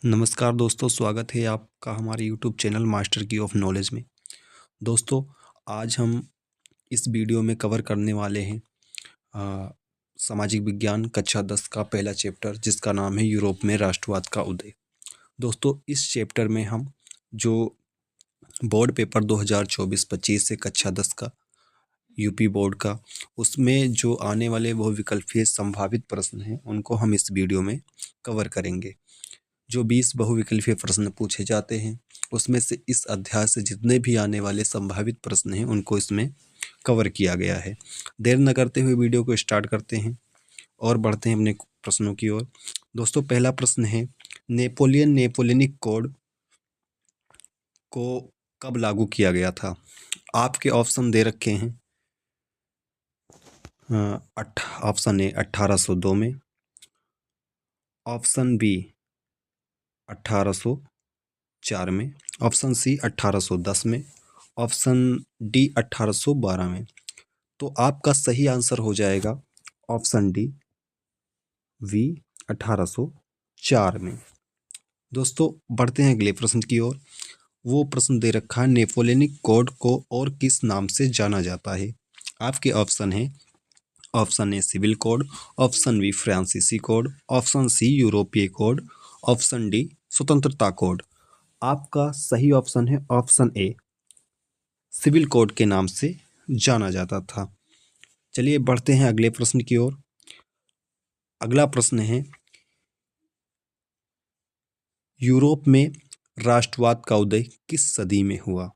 नमस्कार दोस्तों, स्वागत है आपका हमारे यूट्यूब चैनल मास्टर की ऑफ नॉलेज में। दोस्तों, आज हम इस वीडियो में कवर करने वाले हैं अ, सामाजिक विज्ञान कक्षा 10 का पहला चैप्टर, जिसका नाम है यूरोप में राष्ट्रवाद का उदय। दोस्तों, इस चैप्टर में हम जो बोर्ड पेपर 2024-25 से कक्षा 10 का यूपी बोर्ड का, उसमें जो आने वाले बहुविकल्पीय संभावित प्रश्न हैं, उनको हम इस वीडियो में कवर करेंगे। जो 20 बहुविकल्पीय प्रश्न पूछे जाते हैं, उसमें से इस अध्याय से जितने भी आने वाले संभावित प्रश्न हैं, उनको इसमें कवर किया गया है। देर न करते हुए वीडियो को स्टार्ट करते हैं और बढ़ते हैं अपने प्रश्नों की ओर। दोस्तों, पहला प्रश्न है, नेपोलियनिक कोड को कब लागू किया गया था? आपके ऑप्शन दे रखे हैं। ऑप्शन ए 1802 में, ऑप्शन बी 1804 में, ऑप्शन सी 1810 में, ऑप्शन डी 1812 में। तो आपका सही आंसर हो जाएगा ऑप्शन डी वी 1804 में। दोस्तों, बढ़ते हैं अगले प्रश्न की ओर। वो प्रश्न दे रखा है, नेपोलियनिक कोड को और किस नाम से जाना जाता है? आपके ऑप्शन है, option A civil code, option B फ्रांसीसी कोड, ऑप्शन सी यूरोपीय कोड, ऑप्शन डी स्वतंत्रता कोड। आपका सही ऑप्शन है ऑप्शन ए, सिविल कोड के नाम से जाना जाता था। चलिए बढ़ते हैं अगले प्रश्न की ओर। अगला प्रश्न है, यूरोप में राष्ट्रवाद का उदय किस सदी में हुआ?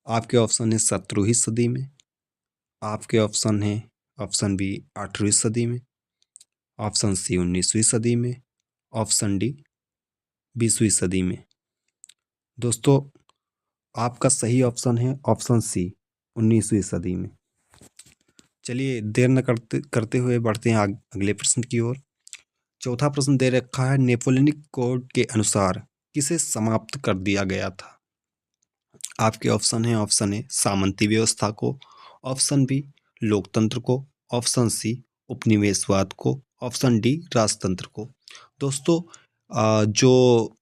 आपके ऑप्शन है 17वीं सदी में, आपके ऑप्शन है ऑप्शन बी 8वीं सदी में, ऑप्शन सी 19वीं सदी में, ऑप्शन डी 20वीं सदी में। दोस्तों, आपका सही ऑप्शन है ऑप्शन सी 19वीं सदी में। चलिए देर न करते करते हुए बढ़ते हैं अगले प्रश्न की ओर। चौथा प्रश्न दे रखा है, नेपोलियनिक कोड के अनुसार किसे समाप्त कर दिया गया था? आपके ऑप्शन है, ऑप्शन ए सामंती व्यवस्था को, ऑप्शन बी लोकतंत्र को, ऑप्शन सी उपनिवेशवाद को, ऑप्शन डी राजतंत्र को। दोस्तों, जो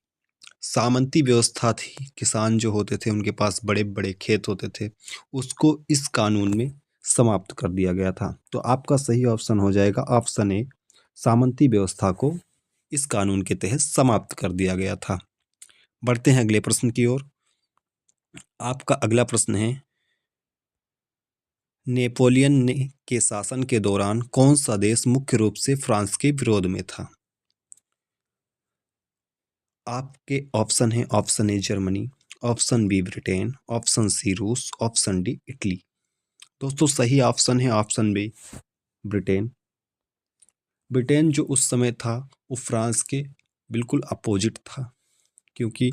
सामंती व्यवस्था थी, किसान जो होते थे उनके पास बड़े बड़े खेत होते थे, उसको इस कानून में समाप्त कर दिया गया था। तो आपका सही ऑप्शन हो जाएगा ऑप्शन ए, सामंती व्यवस्था को इस कानून के तहत समाप्त कर दिया गया था। बढ़ते हैं अगले प्रश्न की ओर। आपका अगला प्रश्न है, नेपोलियन ने के शासन के दौरान कौन सा देश मुख्य रूप से फ्रांस के विरोध में था? आपके ऑप्शन है, option A Germany, option B Britain, option C रूस, ऑप्शन डी इटली। दोस्तों, सही ऑप्शन है ऑप्शन बी ब्रिटेन। ब्रिटेन जो उस समय था, वो फ्रांस के बिल्कुल अपोजिट था, क्योंकि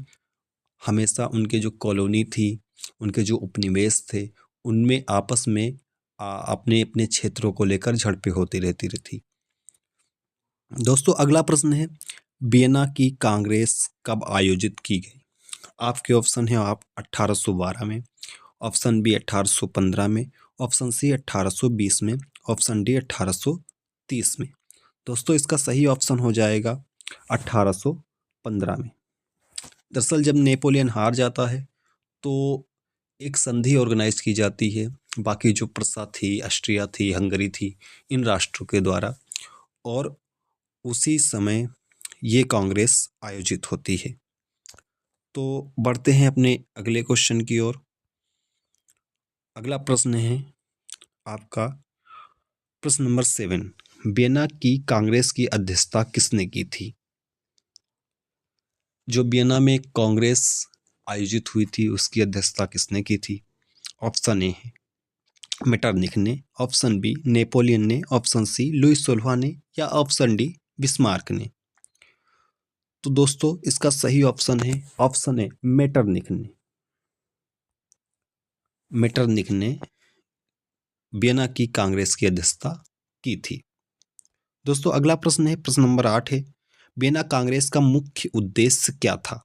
हमेशा उनके जो कॉलोनी थी, उनके जो उपनिवेश थे, उनमें आपस में अपने अपने क्षेत्रों को लेकर झड़पें होती रहती थी। दोस्तों, अगला प्रश्न है, वियना की कांग्रेस कब आयोजित की गई? आपके ऑप्शन है, आप 1812 में, ऑप्शन बी 1815 में, ऑप्शन सी 1820 में, ऑप्शन डी 1830 में। दोस्तों, इसका सही ऑप्शन हो जाएगा 1815 में। दरअसल जब नेपोलियन हार जाता है, तो एक संधि ऑर्गेनाइज की जाती है, बाकी जो प्रसा थी, ऑस्ट्रिया थी, हंगरी थी, इन राष्ट्रों के द्वारा, और उसी समय ये कांग्रेस आयोजित होती है। तो बढ़ते हैं अपने अगले क्वेश्चन की ओर। अगला प्रश्न है आपका प्रश्न नंबर 7, वियना की कांग्रेस की अध्यक्षता किसने की थी? जो वियना में कांग्रेस आयोजित हुई थी, उसकी अध्यक्षता किसने की थी? ऑप्शन ए है मेटरनिख ने, ऑप्शन बी नेपोलियन ने, ऑप्शन सी लुइस सोल्वा ने, या ऑप्शन डी बिस्मार्क ने। तो दोस्तों, इसका सही ऑप्शन है ऑप्शन ए मेटरनिख ने। मेटरनिख ने वियना की कांग्रेस की अध्यक्षता की थी। दोस्तों, अगला प्रश्न है प्रश्न नंबर 8 है, वियना कांग्रेस का मुख्य उद्देश्य क्या था?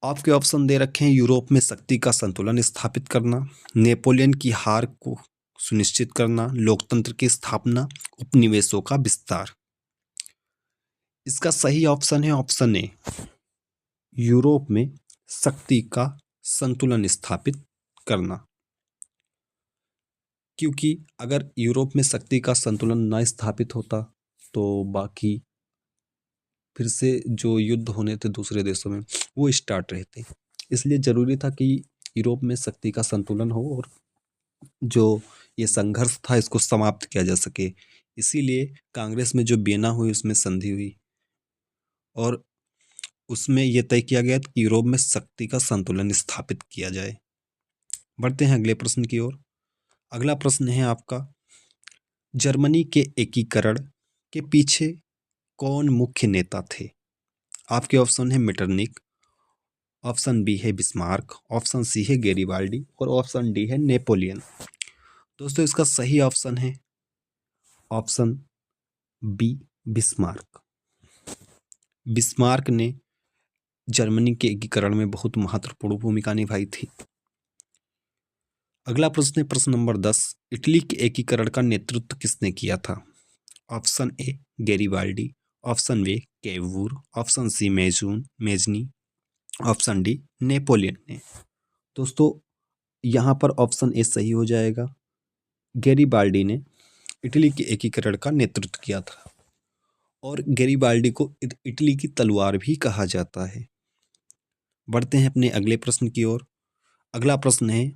आपके ऑप्शन दे रखे हैं, यूरोप में शक्ति का संतुलन स्थापित करना, नेपोलियन की हार को सुनिश्चित करना, लोकतंत्र की स्थापना, उपनिवेशों का विस्तार। इसका सही ऑप्शन है ऑप्शन ए, यूरोप में शक्ति का संतुलन स्थापित करना। क्योंकि अगर यूरोप में शक्ति का संतुलन न स्थापित होता तो बाकी फिर से जो युद्ध होने थे दूसरे देशों में वो स्टार्ट रहते। इसलिए जरूरी था कि यूरोप में शक्ति का संतुलन हो और जो ये संघर्ष था इसको समाप्त किया जा सके। इसीलिए कांग्रेस में जो वियना हुई उसमें संधि हुई और उसमें यह तय किया गया कि यूरोप में शक्ति का संतुलन स्थापित किया जाए। बढ़ते हैं अगले प्रश्न की ओर। अगला प्रश्न है आपका, जर्मनी के एकीकरण के पीछे कौन मुख्य नेता थे? आपके ऑप्शन है मेटरनिक, ऑप्शन बी है बिस्मार्क, ऑप्शन सी है गेरिबाल्डी और ऑप्शन डी है नेपोलियन। दोस्तों इसका सही ऑप्शन है ऑप्शन बी, बिस्मार्क। बिस्मार्क ने जर्मनी के एकीकरण में बहुत महत्वपूर्ण भूमिका निभाई थी। अगला प्रश्न है प्रश्न नंबर 10, इटली के एकीकरण का नेतृत्व किसने किया था? Option A Garibaldi, option B Cavour, option C Mazzini, option D Napoleon ने। दोस्तों यहाँ पर ऑप्शन ए सही हो जाएगा। गेरिबाल्डी ने इटली के एकीकरण का नेतृत्व किया था और गेरिबाल्डी को इटली की तलवार भी कहा जाता है। बढ़ते हैं अपने अगले प्रश्न की ओर। अगला प्रश्न है